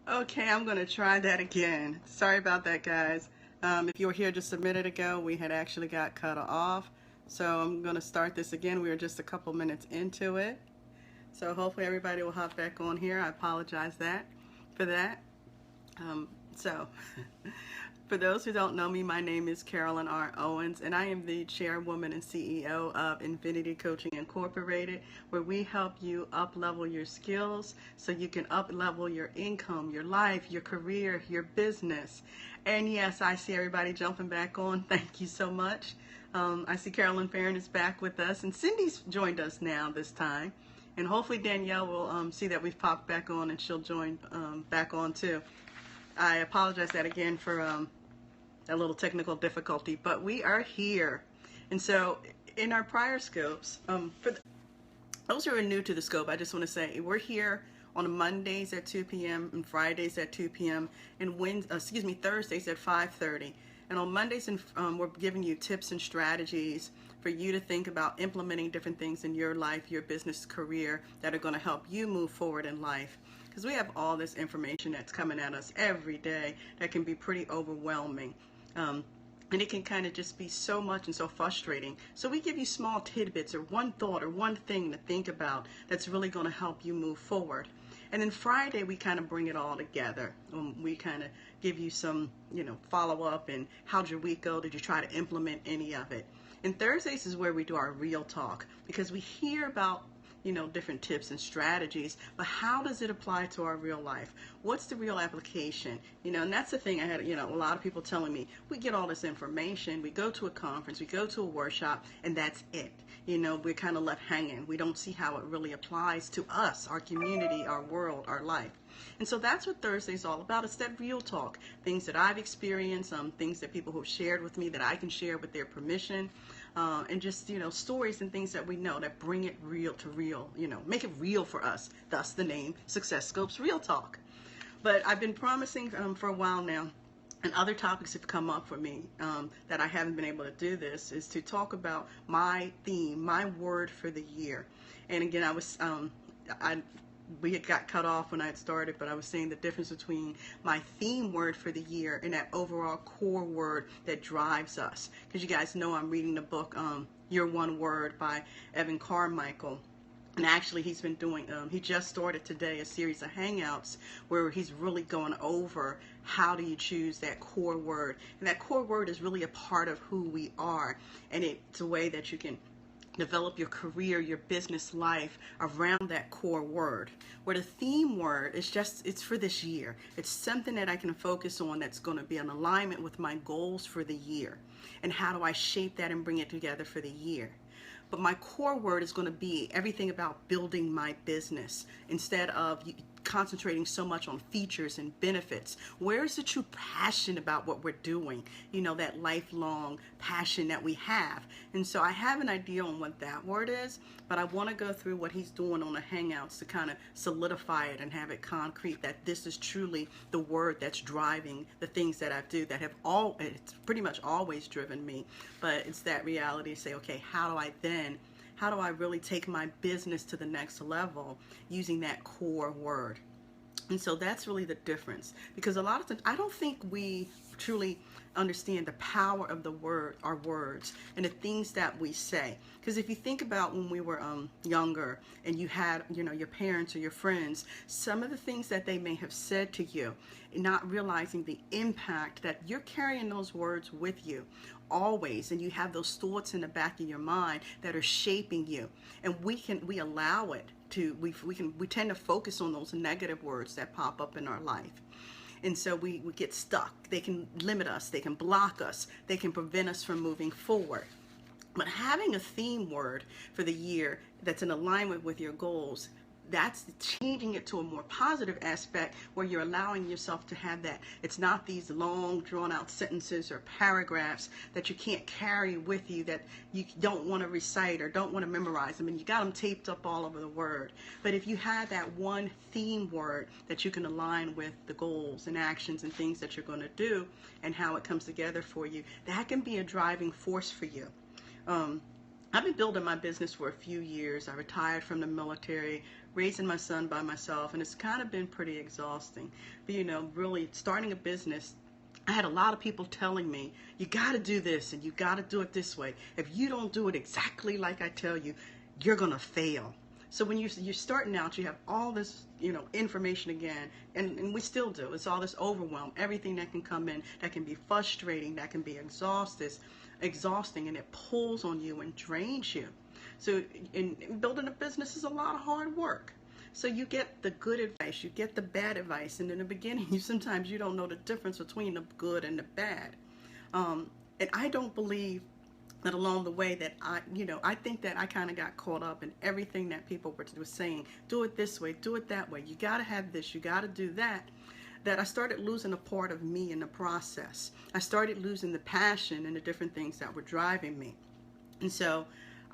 Okay, I'm going to try that again. Sorry about that, guys. If you were here just a minute ago, we had actually got cut off. So I'm going to start this again. We were just a couple minutes into it. So hopefully everybody will hop back on here. I apologize for that. Um, so For those who don't know me, my name is Carolyn R. Owens, and I am the chairwoman and CEO of Infinity Coaching Incorporated, where we help you up-level your skills so you can up-level your income, your life, your career, your business. And yes, I see everybody jumping back on. Thank you so much. I see Carolyn Farron is back with us, and Cindy's joined us now this time. And hopefully Danielle will see that we've popped back on, and she'll join back on too. I apologize that again for a little technical difficulty, but we are here. And so in our prior scopes, those who are new to the scope, I just want to say we're here on Mondays at 2 p.m. and Fridays at 2 p.m. and Thursdays at 5:30. And on Mondays, we're giving you tips and strategies for you to think about implementing different things in your life, your business career that are going to help you move forward in life. Because we have all this information that's coming at us every day that can be pretty overwhelming. And it can kind of just be so much and so frustrating. So we give you small tidbits or one thought or one thing to think about that's really going to help you move forward. And then Friday, we kind of bring it all together. We kind of give you some, follow-up and how'd your week go? Did you try to implement any of it? And Thursdays is where we do our real talk, because we hear about different tips and strategies, but how does it apply to our real life? What's the real application? And that's the thing I had, a lot of people telling me, we get all this information, we go to a conference, we go to a workshop, and that's it. We're kind of left hanging. We don't see how it really applies to us, our community, our world, our life. And so that's what Thursday's all about. It's that real talk, things that I've experienced, things that people have shared with me that I can share with their permission. And just, stories and things that we know that bring it real to real, make it real for us. Thus the name Success Scopes Real Talk. But I've been promising for a while now, and other topics have come up for me that I haven't been able to do this, is to talk about my theme, my word for the year. And again, we had got cut off when I had started, but I was saying the difference between my theme word for the year and that overall core word that drives us. Because you guys know I'm reading the book, Your One Word by Evan Carmichael. And actually he's been doing, he just started today a series of hangouts where he's really going over how do you choose that core word. And that core word is really a part of who we are. And it's a way that you can develop your career, your business life around that core word. Where the theme word is it's for this year. It's something that I can focus on that's going to be in alignment with my goals for the year. And how do I shape that and bring it together for the year? But my core word is going to be everything about building my business instead of concentrating so much on features and benefits. Where is the true passion about what we're doing? That lifelong passion that we have. And so I have an idea on what that word is, but I want to go through what he's doing on the Hangouts to kind of solidify it and have it concrete that this is truly the word that's driving the things that I do that have it's pretty much always driven me. But it's that reality to say, okay, how do I really take my business to the next level using that core word? And so that's really the difference, because a lot of times I don't think we truly understand the power of our words and the things that we say. Because if you think about when we were younger and you had, your parents or your friends, some of the things that they may have said to you, not realizing the impact that you're carrying those words with you always, and you have those thoughts in the back of your mind that are shaping you, and we allow it to, we tend to focus on those negative words that pop up in our life. And so we get stuck. They can limit us, they can block us, they can prevent us from moving forward. But having a theme word for the year that's in alignment with your goals, that's changing it to a more positive aspect where you're allowing yourself to have that. It's not these long drawn out sentences or paragraphs that you can't carry with you, that you don't want to recite or don't want to memorize them, and you got them taped up all over the word. But if you have that one theme word that you can align with the goals and actions and things that you're going to do and how it comes together for you, that can be a driving force for you. I've been building my business for a few years. I retired from the military raising my son by myself, and it's kind of been pretty exhausting. But you know, really starting a business, I had a lot of people telling me, you got to do this and you got to do it this way. If you don't do it exactly like I tell you, you're going to fail. So when you're starting out, you have all this, you know, information again, and we still do. It's all this overwhelm, everything that can come in, that can be frustrating, that can be exhausting, and it pulls on you and drains you. So in building a business is a lot of hard work. So you get the good advice, you get the bad advice, and in the beginning, sometimes you don't know the difference between the good and the bad. And I don't believe that along the way that I think that I kind of got caught up in everything that people were saying. Do it this way, do it that way. You got to have this, you got to do that. That I started losing a part of me in the process. I started losing the passion and the different things that were driving me. And so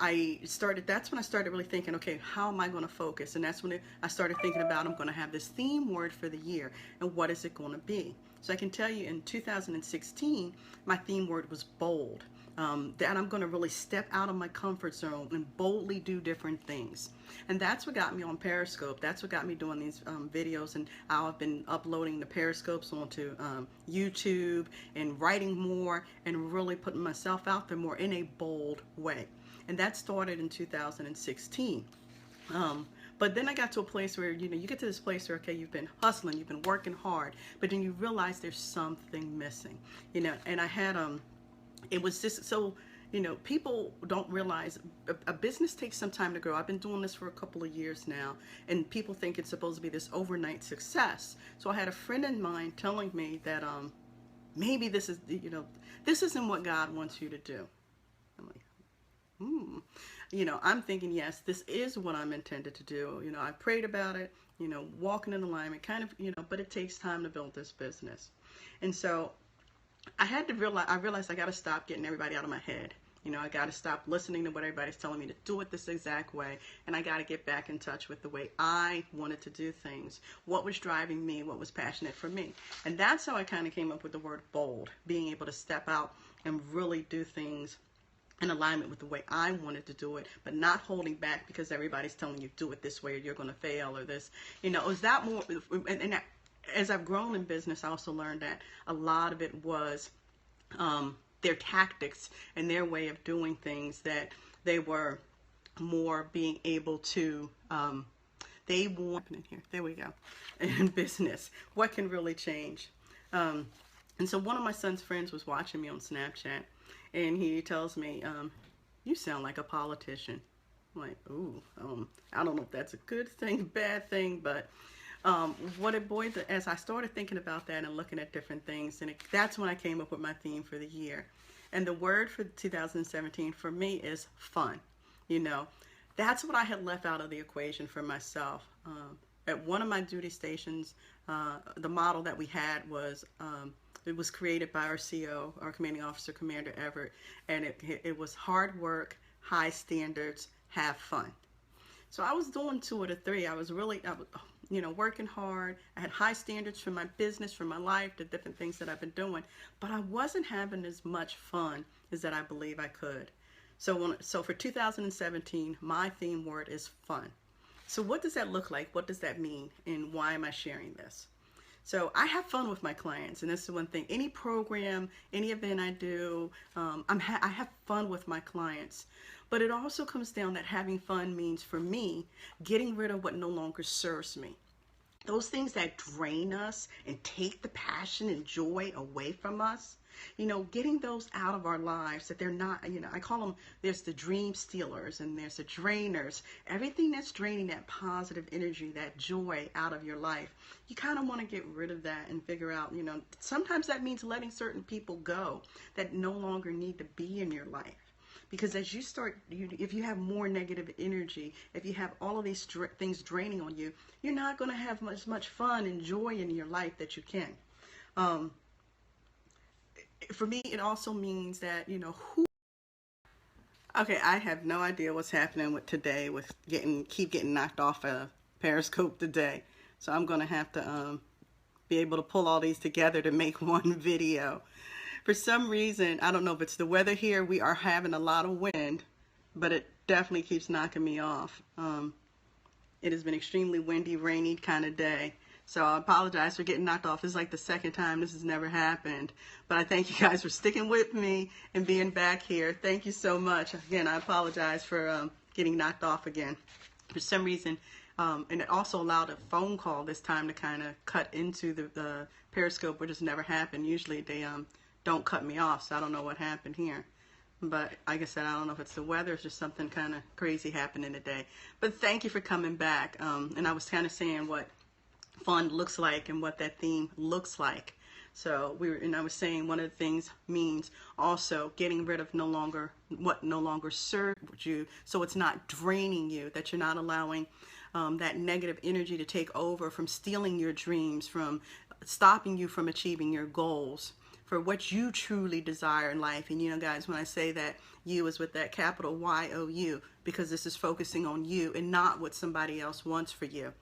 that's when I started really thinking, okay, how am I going to focus? And that's when I started thinking about, I'm going to have this theme word for the year, and what is it going to be? So I can tell you in 2016, my theme word was bold. That I'm going to really step out of my comfort zone and boldly do different things. And that's what got me on Periscope. That's what got me doing these videos, and I've been uploading the Periscopes onto YouTube and writing more and really putting myself out there more in a bold way. And that started in 2016. But then I got to a place where, you get to this place where, okay, you've been hustling, you've been working hard, but then you realize there's something missing, and I had, it was just so, people don't realize a business takes some time to grow. I've been doing this for a couple of years now, and people think it's supposed to be this overnight success. So I had a friend of mine telling me that maybe this isn't what God wants you to do. I'm like, I'm thinking, yes, this is what I'm intended to do. I prayed about it, walking in alignment, kind of, but it takes time to build this business. And so I realized I got to stop getting everybody out of my head. I got to stop listening to what everybody's telling me to do it this exact way. And I got to get back in touch with the way I wanted to do things. What was driving me, what was passionate for me. And that's how I kind of came up with the word bold, being able to step out and really do things in alignment with the way I wanted to do it, but not holding back because everybody's telling you do it this way or you're going to fail or this. Is that more, and as I've grown in business, I also learned that a lot of it was their tactics and their way of doing things, that they were more being able to, they want, there we go, in business, what can really change. And so one of my son's friends was watching me on Snapchat, and he tells me, you sound like a politician. I'm like, ooh, I don't know if that's a good thing, bad thing, but as I started thinking about that and looking at different things, and that's when I came up with my theme for the year. And the word for 2017 for me is fun. That's what I had left out of the equation for myself. At one of my duty stations, the model that we had was, it was created by our CO, our commanding officer, Commander Everett, and it was hard work, high standards, have fun. So I was doing 2 of the 3. I was working hard. I had high standards for my business, for my life, the different things that I've been doing, but I wasn't having as much fun as that I believe I could. So for 2017, my theme word is fun. So what does that look like? What does that mean? And why am I sharing this? So I have fun with my clients, and that's the one thing. Any program, any event I do, I have fun with my clients. But it also comes down that having fun means, for me, getting rid of what no longer serves me. Those things that drain us and take the passion and joy away from us, getting those out of our lives, that they're not, I call them, there's the dream stealers and there's the drainers. Everything that's draining that positive energy, that joy out of your life, you kind of want to get rid of that and figure out, sometimes that means letting certain people go that no longer need to be in your life. Because as you start, if you have more negative energy, if you have all of these things draining on you, you're not going to have as much fun and joy in your life that you can. For me, it also means that, okay, I have no idea what's happening with today with keep getting knocked off of Periscope today. So I'm going to have to be able to pull all these together to make one video. For some reason, I don't know if it's the weather here, we are having a lot of wind, but it definitely keeps knocking me off. It has been extremely windy, rainy kind of day. So I apologize for getting knocked off. This is like the second time this has never happened. But I thank you guys for sticking with me and being back here. Thank you so much. Again, I apologize for getting knocked off again. For some reason, and it also allowed a phone call this time to kind of cut into the Periscope, which has never happened. Usually they don't cut me off, so I don't know what happened here. But like I said, I don't know if it's the weather, it's just something kind of crazy happening today. But thank you for coming back. And I was kind of saying what fun looks like and what that theme looks like. So and I was saying one of the things means also getting rid of what no longer serves you, so it's not draining you, that you're not allowing that negative energy to take over, from stealing your dreams, from stopping you from achieving your goals, for what you truly desire in life. And you know, guys, when I say that, you is with that capital Y-O-U, because this is focusing on you and not what somebody else wants for you.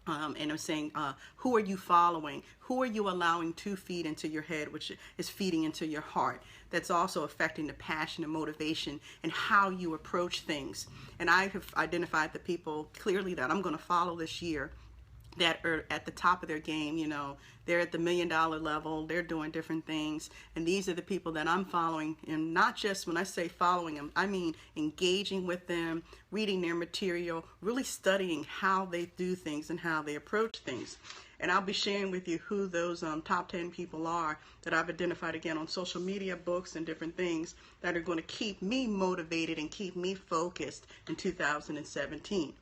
And I'm saying, who are you following? Who are you allowing to feed into your head, which is feeding into your heart? That's also affecting the passion and motivation and how you approach things. And I have identified the people clearly that I'm going to follow this year that are at the top of their game. You know, they're at the $1 million level, they're doing different things, and these are the people that I'm following. And not just when I say following them, I mean engaging with them, reading their material, really studying how they do things and how they approach things. And I'll be sharing with you who those top 10 people are that I've identified, again, on social media, books, and different things that are going to keep me motivated and keep me focused in 2017.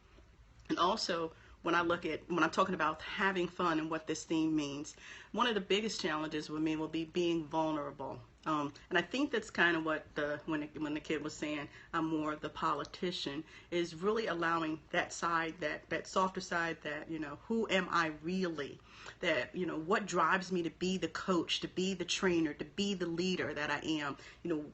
And also, when I'm talking about having fun and what this theme means, one of the biggest challenges with me will be being vulnerable. And I think that's kind of what when the kid was saying I'm more of the politician, is really allowing that side, that softer side, that, you know, who am I really? That, you know, what drives me to be the coach, to be the trainer, to be the leader that I am? You know,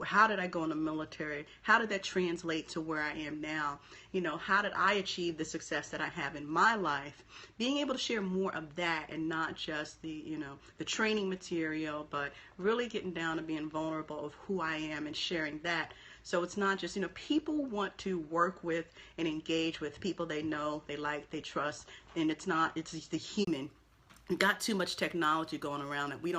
how did I go in the military? How did that translate to where I am now? You know, how did I achieve the success that I have in my life? Being able to share more of that, and not just the, you know, the training material, but really getting down to being vulnerable of who I am and sharing that. So it's not just, you know, people want to work with and engage with people they know, they like, they trust, and it's just the human. We got too much technology going around that we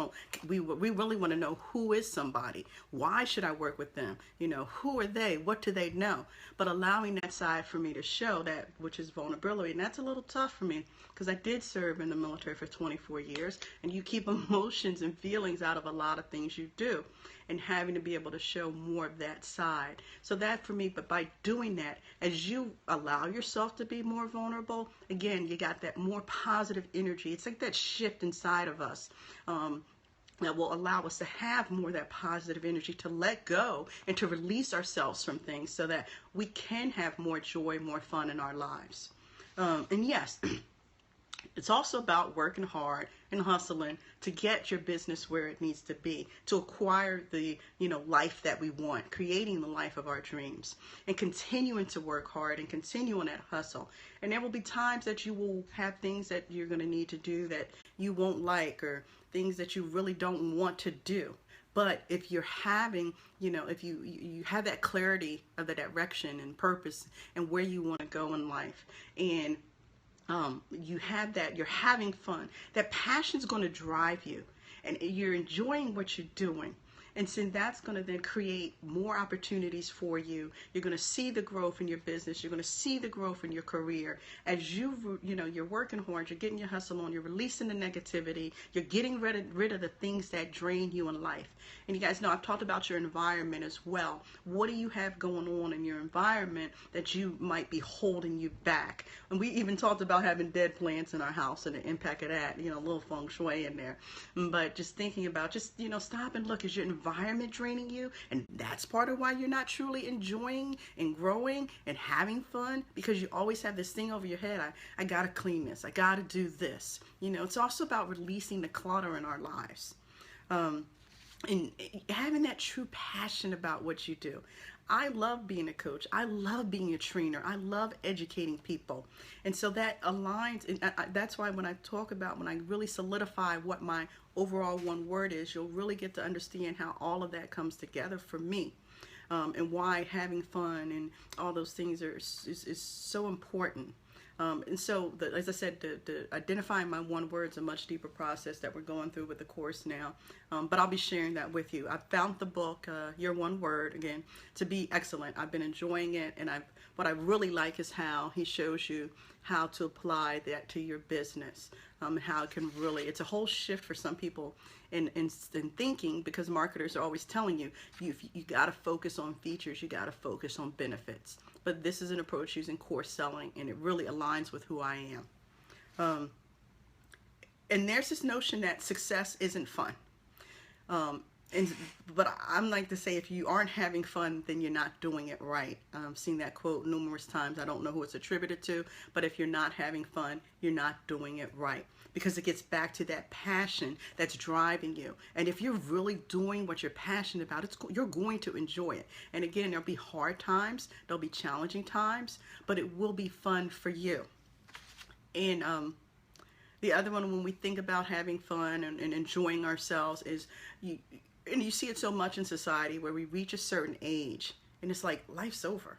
really want to know, who is somebody? Why should I work with them? You know, who are they? What do they know? But allowing that side for me to show that, which is vulnerability. And that's a little tough for me, because I did serve in the military for 24 years, and you keep emotions and feelings out of a lot of things you do, and having to be able to show more of that side. So that for me, but by doing that, as you allow yourself to be more vulnerable, again, you got that more positive energy. It's like that shift inside of us that will allow us to have more of that positive energy, to let go and to release ourselves from things, so that we can have more joy, more fun in our lives. And yes, it's also about working hard and hustling to get your business where it needs to be, to acquire the, you know, life that we want, creating the life of our dreams, and continuing to work hard and continue on that hustle. And there will be times that you will have things that you're going to need to do that you won't like, or things that you really don't want to do. But if you're having, you know, if you have that clarity of the direction and purpose and where you want to go in life, and you have that, you're having fun, that passion's going to drive you, and you're enjoying what you're doing. And so that's going to then create more opportunities for you. You're going to see the growth in your business. You're going to see the growth in your career as you're working hard. You're getting your hustle on. You're releasing the negativity. You're getting rid of the things that drain you in life. And you guys know I've talked about your environment as well. What do you have going on in your environment that you might be holding you back? And we even talked about having dead plants in our house and the impact of that. You know, a little feng shui in there. But just thinking about, just, you know, stop and look. Is your environment draining you? And that's part of why you're not truly enjoying and growing and having fun, because you always have this thing over your head. I gotta clean this, I gotta do this. You know, it's also about releasing the clutter in our lives, and having that true passion about what you do. I love being a coach. I love being a trainer. I love educating people. And so that aligns, and that's why when I talk about, when I really solidify what my overall one word is, you'll really get to understand how all of that comes together for me. And why having fun and all those things is so important. And so, as I said, the identifying my one word is a much deeper process that we're going through with the course now. But I'll be sharing that with you. I found the book, Your One Word, again, to be excellent. I've been enjoying it, and what I really like is how he shows you how to apply that to your business. How it can really, it's a whole shift for some people in thinking, because marketers are always telling you, you got to focus on features, you got to focus on benefits. But this is an approach using course selling, and it really aligns with who I am. And there's this notion that success isn't fun. But I'm like to say, if you aren't having fun, then you're not doing it right. I've seen that quote numerous times. I don't know who it's attributed to, but if you're not having fun, you're not doing it right, because it gets back to that passion that's driving you. And if you're really doing what you're passionate about, you're going to enjoy it. And again, there'll be hard times, there'll be challenging times, but it will be fun for you. And the other one, when we think about having fun and enjoying ourselves, is and you see it so much in society where we reach a certain age and it's like life's over.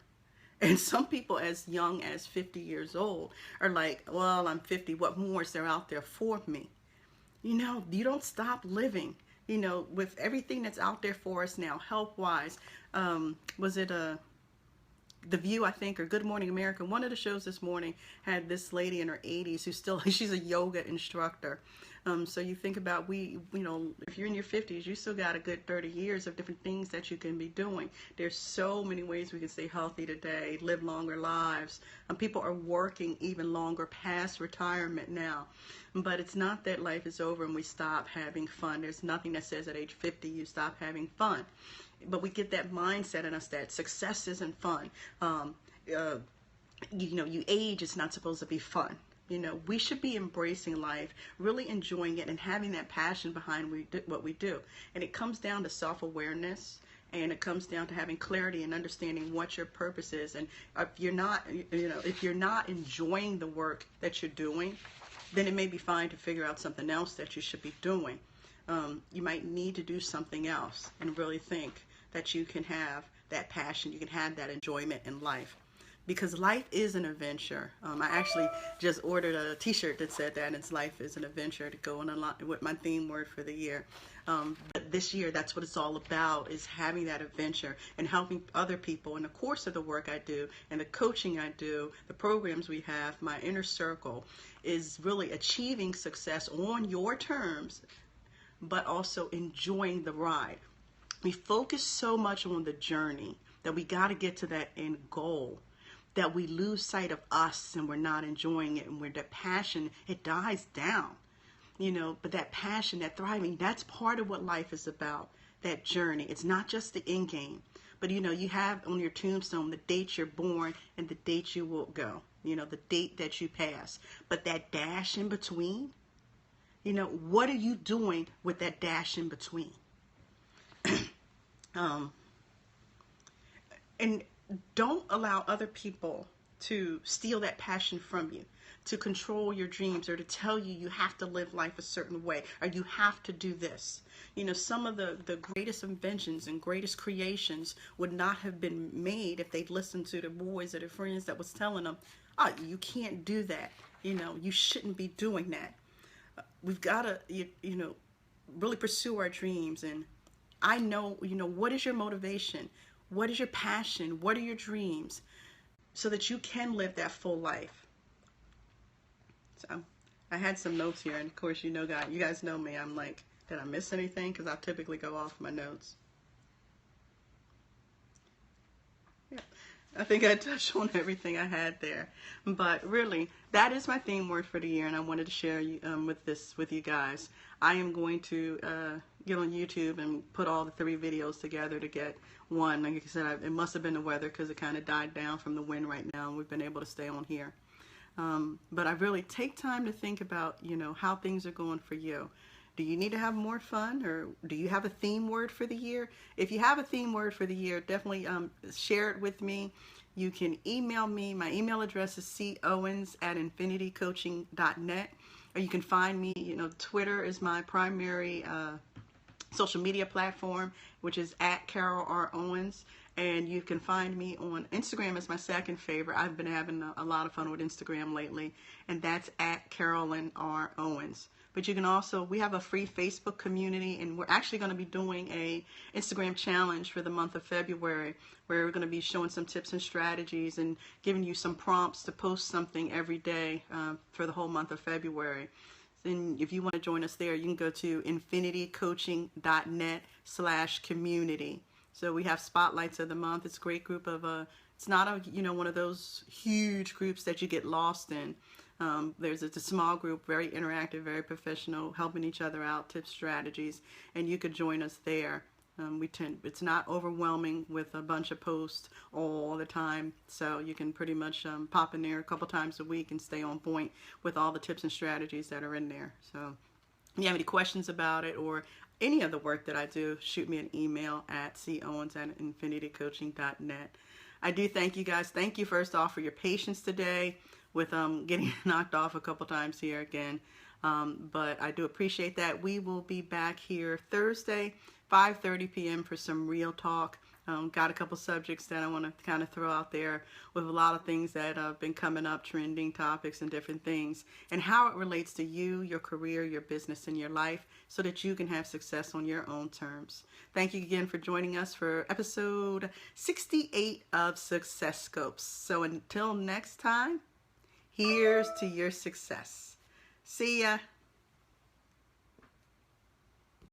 And some people as young as 50 years old are like, well, I'm 50, what more is there out there for me? You don't stop living, with everything that's out there for us now, health-wise. Was it The View, I think, or Good Morning America? One of the shows this morning had this lady in her 80s who's she's a yoga instructor. So you think about, if you're in your 50s, you still got a good 30 years of different things that you can be doing. There's so many ways we can stay healthy today, live longer lives. People are working even longer past retirement now. But it's not that life is over and we stop having fun. There's nothing that says at age 50 you stop having fun. But we get that mindset in us that success isn't fun. You age, it's not supposed to be fun. We should be embracing life, really enjoying it, and having that passion behind what we do. And it comes down to self-awareness, and it comes down to having clarity and understanding what your purpose is. And if you're not enjoying the work that you're doing, then it may be fine to figure out something else that you should be doing. You might need to do something else and really think that you can have that passion, you can have that enjoyment in life. Because life is an adventure. I actually just ordered a t-shirt that said that, and it's life is an adventure, to go on with my theme word for the year. But this year, that's what it's all about, is having that adventure and helping other people in the course of the work I do and the coaching I do, the programs we have, my inner circle, is really achieving success on your terms, but also enjoying the ride. We focus so much on the journey that we got to get to that end goal, that we lose sight of us and we're not enjoying it, and where that passion, it dies down. But that passion, that thriving, that's part of what life is about, that journey. It's not just the end game, but you have on your tombstone the date you're born and the date you will go, the date that you pass. But that dash in between, what are you doing with that dash in between? And don't allow other people to steal that passion from you, to control your dreams, or to tell you you have to live life a certain way, or you have to do this. Some of the greatest inventions and greatest creations would not have been made if they'd listened to the boys or their friends that was telling them, oh, you can't do that. You shouldn't be doing that. We've got to, really pursue our dreams. And I know, what is your motivation? What is your passion? What are your dreams? So that you can live that full life. So I had some notes here, and of course, you guys know me. I'm like, did I miss anything? Because I typically go off my notes. Yeah, I think I touched on everything I had there. But really, that is my theme word for the year, and I wanted to share with you guys. I am going to get on YouTube and put all the 3 videos together to get one. Like I said, it must have been the weather, because it kind of died down from the wind right now, and we've been able to stay on here. But I really take time to think about, how things are going for you. Do you need to have more fun, or do you have a theme word for the year? If you have a theme word for the year, definitely share it with me. You can email me. My email address is cowens@infinitycoaching.net. Or you can find me, Twitter is my primary social media platform, which is @Carol R. Owens. And you can find me on Instagram as my second favorite. I've been having a lot of fun with Instagram lately, and that's at Carolyn R. Owens. But you can also, we have a free Facebook community, and we're actually going to be doing a Instagram challenge for the month of February, where we're going to be showing some tips and strategies and giving you some prompts to post something every day for the whole month of February. And if you want to join us there, you can go to infinitycoaching.net/community. So we have spotlights of the month. It's a great group of, it's not a, one of those huge groups that you get lost in. It's a small group, very interactive, very professional, helping each other out, tips, strategies, and you could join us there. It's not overwhelming with a bunch of posts all the time, so you can pretty much pop in there a couple times a week and stay on point with all the tips and strategies that are in there. So if you have any questions about it or any of the work that I do, shoot me an email at cowens@infinitycoaching.net. I do thank you guys. Thank you first off for your patience today with getting knocked off a couple times here again. But I do appreciate that. We will be back here Thursday, 5:30 p.m. for some real talk. Got a couple subjects that I want to kind of throw out there with a lot of things that have been coming up, trending topics and different things, and how it relates to you, your career, your business, and your life so that you can have success on your own terms. Thank you again for joining us for episode 68 of Success Scopes. So until next time, here's to your success. See ya.